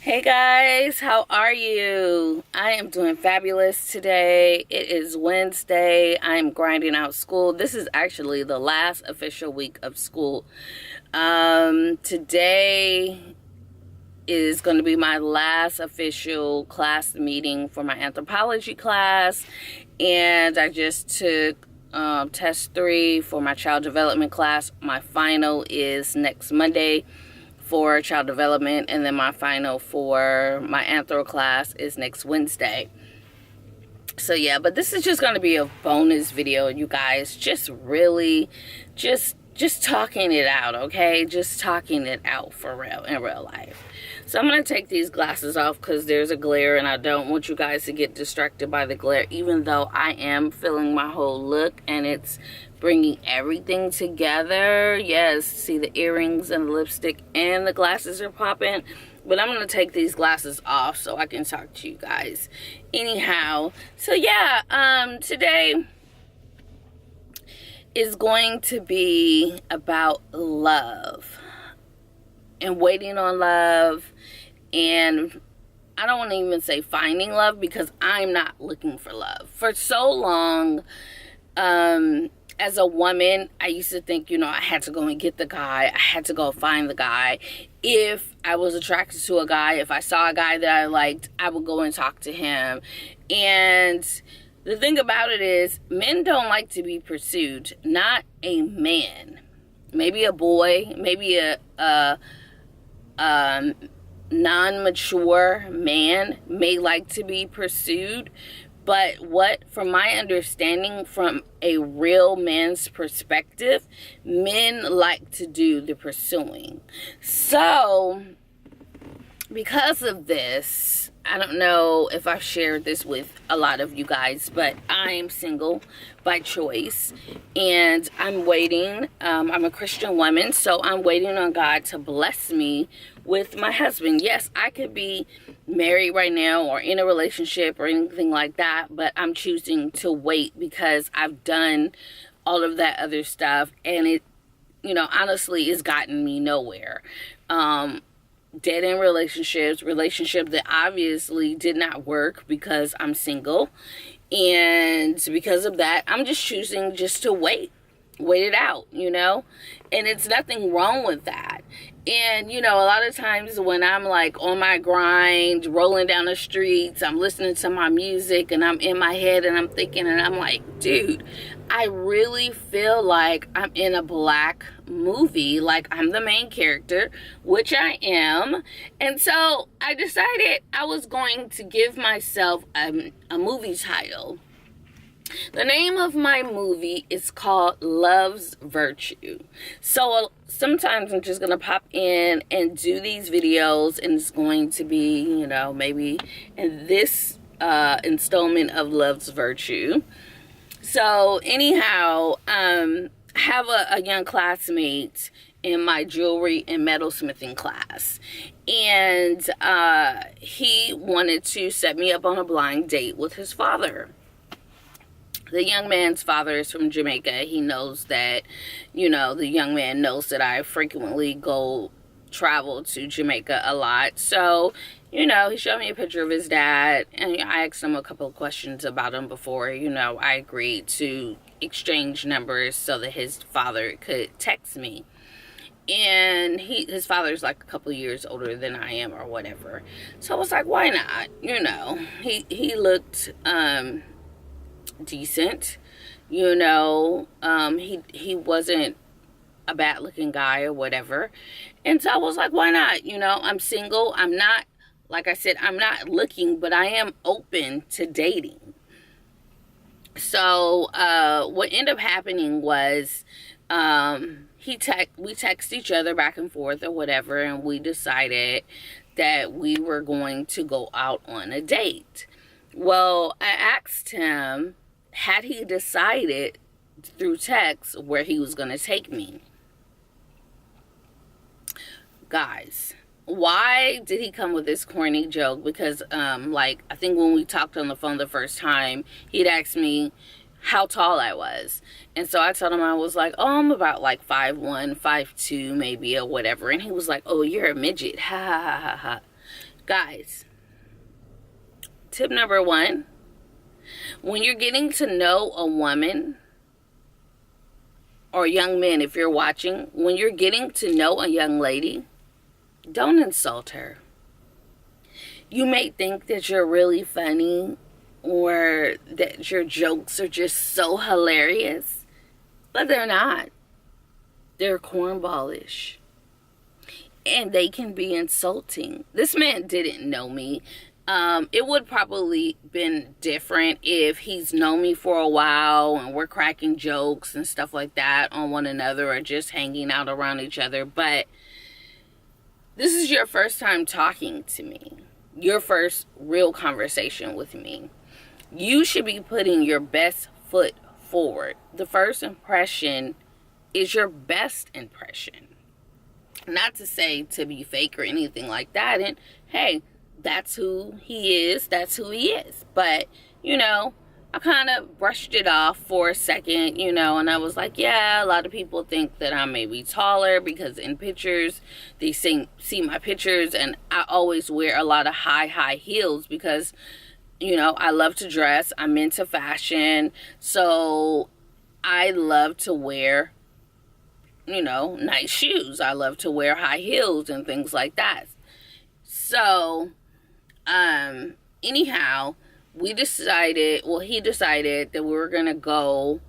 Hey guys, how are you? I am doing fabulous today. It is Wednesday. I'm grinding out school. This is actually the last official week of school. Today is going to be my last official class meeting for my anthropology class, and I just took test 3 for my child development class. My final is next Monday for child development, and then my final for my anthro class is next Wednesday. So yeah, but this is just going to be a bonus video, you guys. Just really just talking it out, okay? Just talking it out for real, in real life. So I'm going to take these glasses off because there's a glare, and I don't want you guys to get distracted by the glare, even though I am feeling my whole look, and it's bringing everything together. Yes, see the earrings and the lipstick and the glasses are popping. But I'm going to take these glasses off so I can talk to you guys. Anyhow, so yeah, today is going to be about love and waiting on love, and I don't want to even say finding love because I'm not looking for love. For so long, as a woman, I used to think, I had to go and get the guy. I had to go find the guy. If I was attracted to a guy, if I saw a guy that I liked, I would go and talk to him. And the thing about it is, men don't like to be pursued. Not a man. Maybe a boy, maybe a non-mature man may like to be pursued. But from my understanding, from a real man's perspective, men like to do the pursuing. So, because of this, I don't know if I've shared this with a lot of you guys, but I'm single by choice, and I'm waiting. I'm a Christian woman, so I'm waiting on God to bless me with my husband. Yes, I could be married right now or in a relationship or anything like that, but I'm choosing to wait because I've done all of that other stuff, and it, honestly, has gotten me nowhere. Dead end relationship that obviously did not work because I'm single, and because of that, I'm just choosing just to wait it out, and it's nothing wrong with that. And a lot of times when I'm like on my grind, rolling down the streets, I'm listening to my music and I'm in my head and I'm thinking, and I'm like, dude, I really feel like I'm in a black movie, like I'm the main character, which I am. And so I decided I was going to give myself a movie title. The name of my movie is called Love's Virtue. So sometimes I'm just going to pop in and do these videos, and it's going to be, maybe in this installment of Love's Virtue. So anyhow, I have a young classmate in my jewelry and metalsmithing class, and he wanted to set me up on a blind date with his father. The young man's father is from Jamaica. He knows that, the young man knows that I frequently travel to Jamaica a lot. So, he showed me a picture of his dad, and I asked him a couple of questions about him before, I agreed to exchange numbers so that his father could text me. And his father's like a couple of years older than I am or whatever. So I was like, why not? He looked decent, he wasn't a bad looking guy or whatever. And so I was like, why not? I'm single. I'm not, like I said, I'm not looking, but I am open to dating. So what ended up happening was we text each other back and forth or whatever, and we decided that we were going to go out on a date. Well, I asked him, had he decided through text where he was going to take me? Guys, why did he come with this corny joke? Because, I think when we talked on the phone the first time, he'd asked me how tall I was. And so I told him I was like, oh, I'm about like 5'1", 5'2", maybe, or whatever. And he was like, oh, you're a midget. Ha ha ha ha ha. Guys, tip number 1, when you're getting to know a woman, or young men if you're watching, when you're getting to know a young lady, don't insult her. You may think that you're really funny or that your jokes are just so hilarious, but they're not. They're cornballish. And they can be insulting. This man didn't know me. It would probably been different if he's known me for a while and we're cracking jokes and stuff like that on one another or just hanging out around each other. But this is your first time talking to me. Your first real conversation with me. You should be putting your best foot forward. The first impression is your best impression. Not to say to be fake or anything like that. And hey, that's who he is. That's who he is. But, you know, I kind of brushed it off for a second, you know, and I was like, yeah, a lot of people think that I may be taller because in pictures, they see my pictures, and I always wear a lot of high heels because, you know, I love to dress. I'm into fashion. So I love to wear, you know, nice shoes. I love to wear high heels and things like that. So, anyhow, he decided that we were going to go,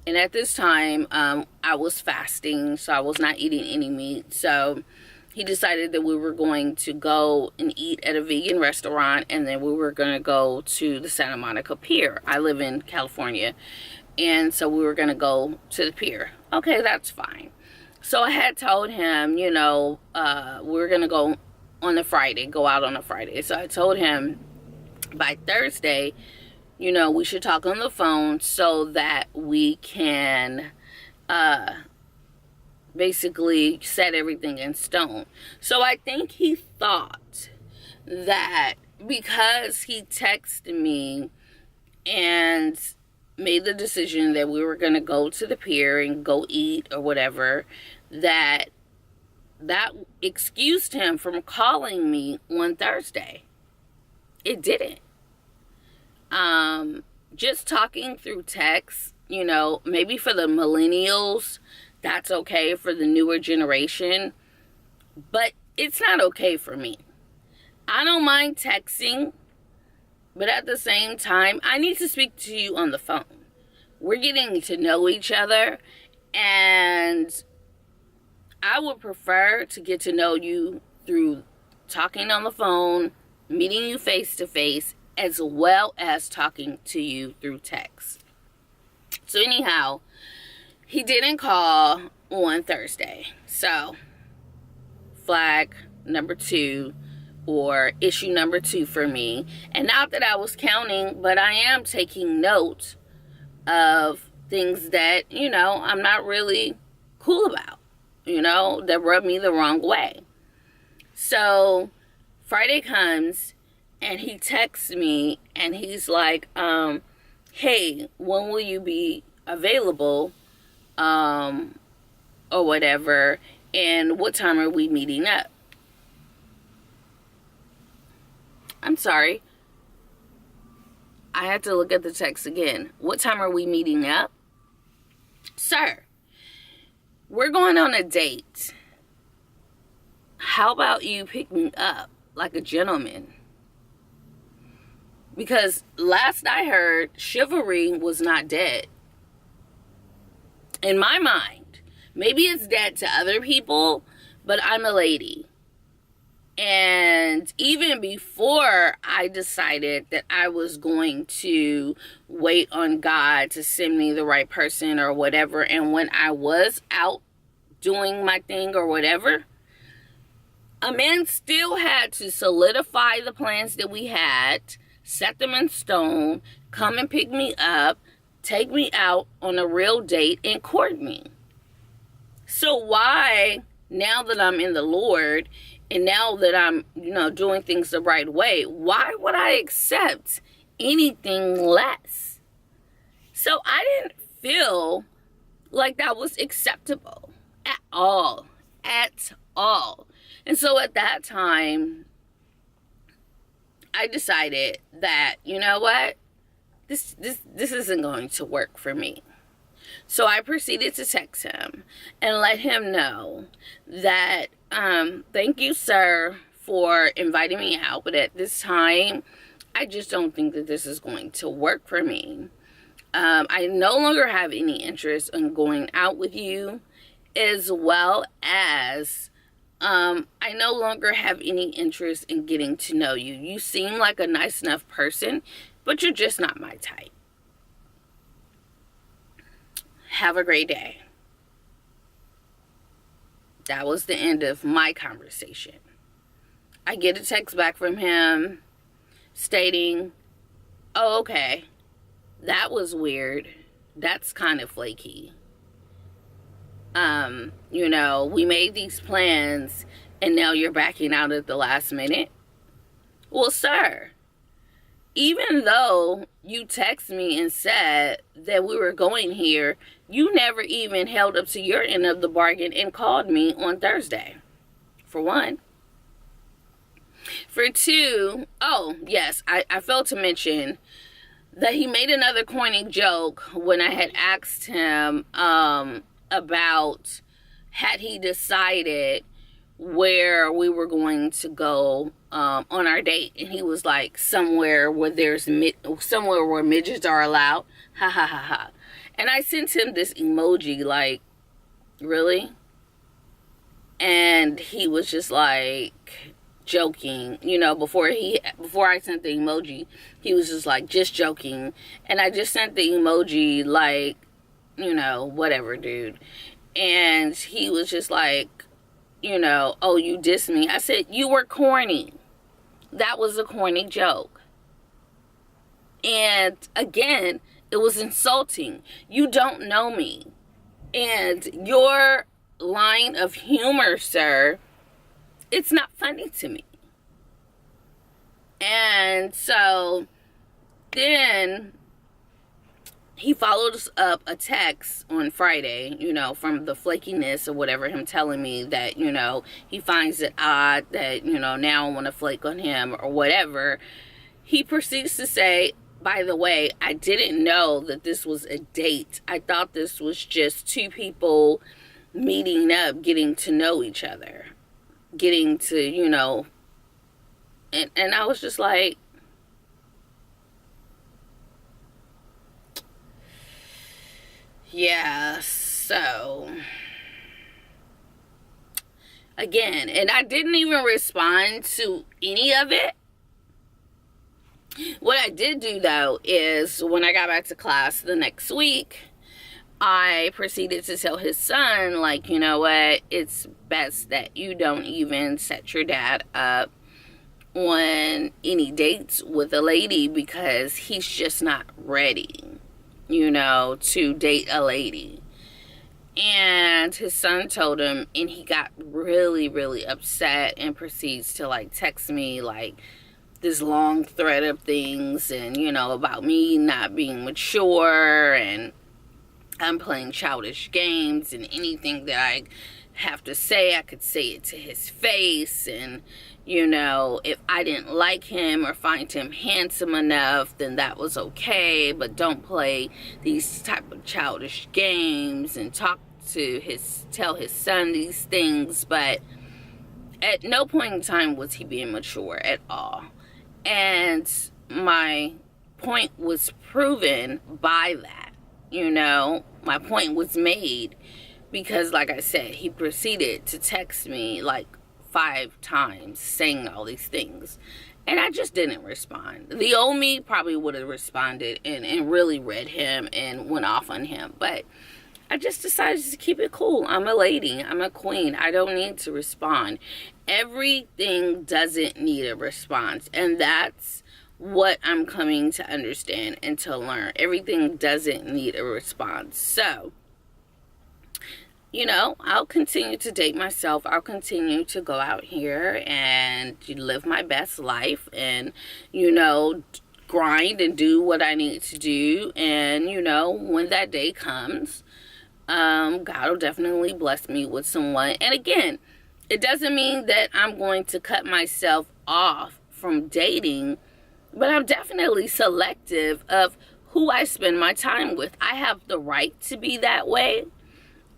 and at this time, I was fasting, so I was not eating any meat, so he decided that we were going to go and eat at a vegan restaurant, and then we were going to go to the Santa Monica Pier. I live in California, and so we were going to go to the pier. Okay, that's fine. So I had told him, you know, we were going to go on a Friday, go out on a Friday. So I told him by Thursday, you know, we should talk on the phone so that we can basically set everything in stone. So I think he thought that because he texted me and made the decision that we were going to go to the pier and go eat or whatever, that excused him from calling me on Thursday. It didn't. Just talking through text, you know, maybe for the millennials, that's okay, for the newer generation, but it's not okay for me. I don't mind texting, but at the same time, I need to speak to you on the phone. We're getting to know each other, and I would prefer to get to know you through talking on the phone, meeting you face to face, as well as talking to you through text. So anyhow, he didn't call on Thursday. So, flag number 2, or issue number 2 for me. And not that I was counting, but I am taking note of things that, you know, I'm not really cool about, you know, that rub me the wrong way. So Friday comes and he texts me and he's like, hey, when will you be available, or whatever, and what time are we meeting up? I'm sorry, I had to look at the text again. What time are we meeting up? Sir, we're going on a date. How about you pick me up like a gentleman? Because last I heard, chivalry was not dead. In my mind, maybe it's dead to other people, but I'm a lady. And even before I decided that I was going to wait on God to send me the right person or whatever, and when I was out doing my thing or whatever, a man still had to solidify the plans that we had, set them in stone, come and pick me up, take me out on a real date, and court me. So why, now that I'm in the Lord, and now that I'm, you know, doing things the right way, why would I accept anything less? So I didn't feel like that was acceptable at all. At all. And so at that time, I decided that, you know what? This isn't going to work for me. So I proceeded to text him and let him know that, thank you, sir, for inviting me out, but at this time, I just don't think that this is going to work for me. I no longer have any interest in going out with you, as well as I no longer have any interest in getting to know you. You seem like a nice enough person, but you're just not my type. Have a great day. That was the end of my conversation. I get a text back from him stating, oh, okay, that was weird. That's kind of flaky. You know, we made these plans and now you're backing out at the last minute. Well, sir, even though you text me and said that we were going here, you never even held up to your end of the bargain and called me on Thursday, for one. For two, oh, yes, I failed to mention that he made another corny joke when I had asked him about had he decided where we were going to go on our date, and he was like, somewhere where midgets are allowed, ha ha ha ha. And I sent him this emoji like, really? And he was just like joking, you know, before I sent the emoji, he was just like, just joking. And I just sent the emoji like, you know, whatever, dude. And he was just like, you know, oh, you dissed me. I said, you were corny. That was a corny joke. And again, it was insulting. You don't know me. And your line of humor, sir, it's not funny to me. And so then he followed up a text on Friday, you know, from the flakiness or whatever, him telling me that, you know, he finds it odd that, you know, now I want to flake on him or whatever. He proceeds to say, by the way, I didn't know that this was a date. I thought this was just two people meeting up, getting to know each other, getting to, you know, and I was just like, yeah, so again, and I didn't even respond to any of it. What I did do, though, is when I got back to class the next week, I proceeded to tell his son, like, you know what, it's best that you don't even set your dad up on any dates with a lady because he's just not ready, you know, to date a lady. And his son told him, and he got really, really upset and proceeds to, like, text me, like, this long thread of things and, you know, about me not being mature and I'm playing childish games and anything that I have to say, I could say it to his face. And, you know, if I didn't like him or find him handsome enough, then that was okay. But don't play these type of childish games and tell his son these things. But at no point in time was he being mature at all. And my point was proven by that, you know, my point was made because, like I said, he proceeded to text me like 5 times saying all these things. And I just didn't respond. The old me probably would have responded and really read him and went off on him. But I just decided to keep it cool. I'm a lady. I'm a queen. I don't need to respond. Everything doesn't need a response. And that's what I'm coming to understand and to learn. Everything doesn't need a response. So, you know, I'll continue to date myself. I'll continue to go out here and live my best life and, you know, grind and do what I need to do. And, you know, when that day comes, God will definitely bless me with someone. And again, it doesn't mean that I'm going to cut myself off from dating, but I'm definitely selective of who I spend my time with. I have the right to be that way.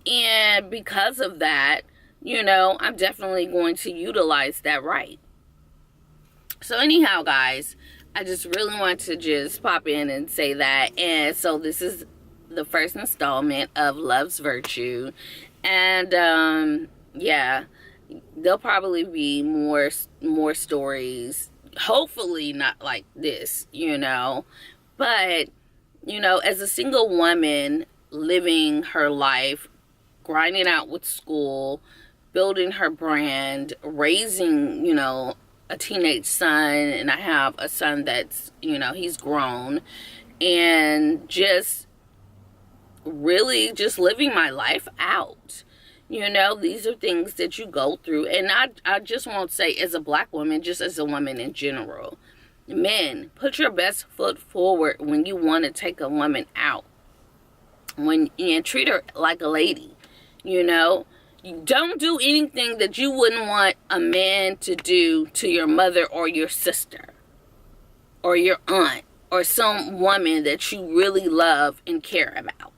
And because of that, you know, I'm definitely going to utilize that right. So anyhow, guys, I just really want to just pop in and say that. And so this is the first installment of Love's Virtue. And yeah, there'll probably be more stories. Hopefully not like this, you know. But, you know, as a single woman living her life, grinding out with school, building her brand, raising, you know, a teenage son, and I have a son that's, you know, he's grown, and just really just living my life out. You know, these are things that you go through. And I just won't say as a black woman, just as a woman in general. Men, put your best foot forward when you want to take a woman out. And treat her like a lady. You know, you don't do anything that you wouldn't want a man to do to your mother or your sister or your aunt or some woman that you really love and care about.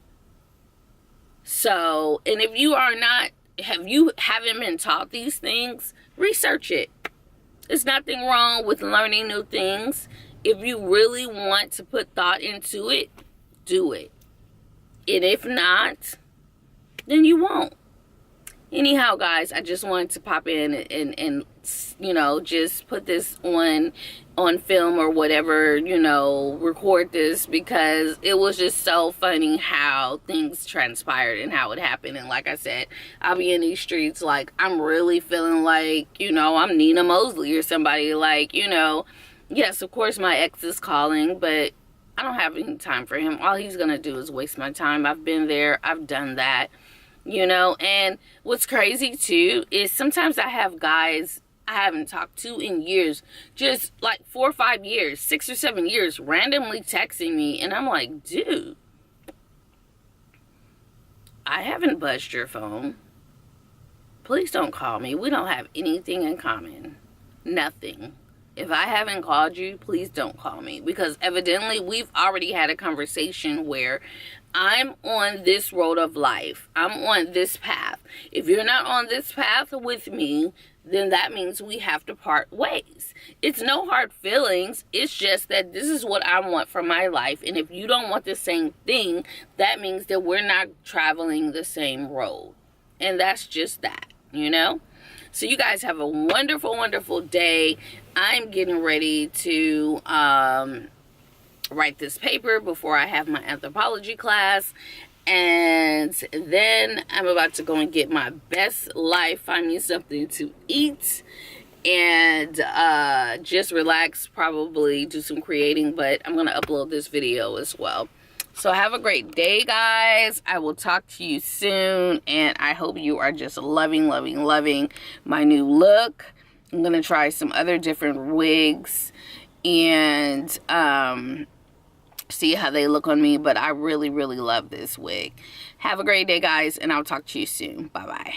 So, and if you are not, haven't been taught these things, research it. There's nothing wrong with learning new things. If you really want to put thought into it, do it. And if not, then you won't. Anyhow, guys, I just wanted to pop in and you know, just put this on film or whatever, you know, record this, because it was just so funny how things transpired and how it happened. And like I said, I'll be in these streets like I'm really feeling like, you know, I'm Nina Mosley or somebody, like, you know. Yes, of course my ex is calling, but I don't have any time for him. All he's gonna do is waste my time. I've been there, I've done that. You know, and what's crazy too is sometimes I have guys I haven't talked to in years, just like 4 or 5 years, 6 or 7 years, randomly texting me, and I'm like, dude, I haven't buzzed your phone. Please don't call me. We don't have anything in common. Nothing. If I haven't called you, please don't call me, because evidently we've already had a conversation where I'm on this road of life. I'm on this path. If you're not on this path with me, then that means we have to part ways. It's no hard feelings. It's just that this is what I want for my life. And if you don't want the same thing, that means that we're not traveling the same road. And that's just that, you know? So you guys have a wonderful, wonderful day. I'm getting ready to write this paper before I have my anthropology class. And then I'm about to go and get my best life, find me something to eat, and just relax, probably do some creating, but I'm going to upload this video as well. So have a great day, guys. I will talk to you soon, and I hope you are just loving, loving, loving my new look. I'm going to try some other different wigs and see how they look on me, but I really, really love this wig. Have a great day, guys, and I'll talk to you soon. Bye-bye.